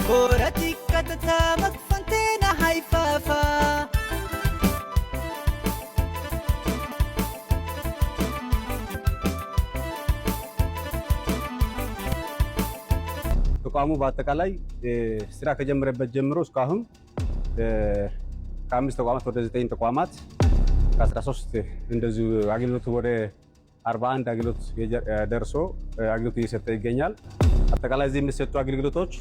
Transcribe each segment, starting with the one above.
كورتي كتتا مكفنتينا هايفافا ተቋሙ በአጠቃላይ ስራ ከጀመረበት ጀምሮ እስካሁን ከ5 ተቋማት ወደ 9 ተቋማት ከ13 እንደዚሁ አገልግሎት ወደ 41 አገልግሎት ደርሶ አገልግሎት እየሰጠ ይገኛል። አጠቃላይ እዚህ የሚሰጡ አገልግሎቶች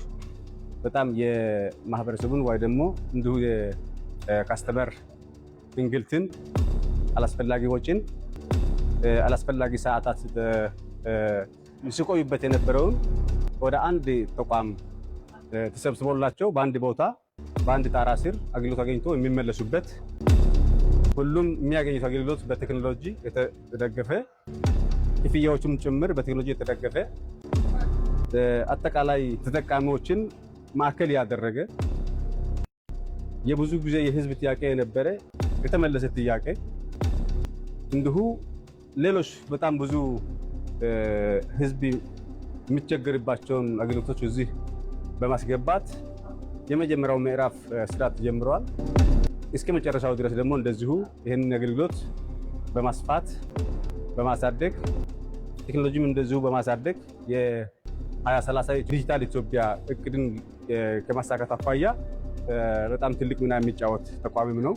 በጣም የማህበረሰቡን ወይ ደግሞ እንዲሁ የካስተመር እንግልትን፣ አላስፈላጊ ወጪን፣ አላስፈላጊ ሰዓታት ሲቆዩበት የነበረውን ወደ አንድ ተቋም ተሰብስቦላቸው በአንድ ቦታ በአንድ ጣራ ስር አገልግሎት አግኝቶ የሚመለሱበት ሁሉም የሚያገኙት አገልግሎት በቴክኖሎጂ የተደገፈ ክፍያዎችም ጭምር በቴክኖሎጂ የተደገፈ አጠቃላይ ተጠቃሚዎችን ማዕከል ያደረገ የብዙ ጊዜ የህዝብ ጥያቄ የነበረ የተመለሰ ጥያቄ እንዲሁ ሌሎች በጣም ብዙ ህዝብ የሚቸገርባቸውን አገልግሎቶች እዚህ በማስገባት የመጀመሪያው ምዕራፍ ስራ ተጀምሯል። እስከ መጨረሻው ድረስ ደግሞ እንደዚሁ ይህንን አገልግሎት በማስፋት በማሳደግ ቴክኖሎጂም እንደዚሁ በማሳደግ የ2030 ዲጂታል ኢትዮጵያ እቅድን ከማሳካት አኳያ በጣም ትልቅ ሚና የሚጫወት ተቋምም ነው።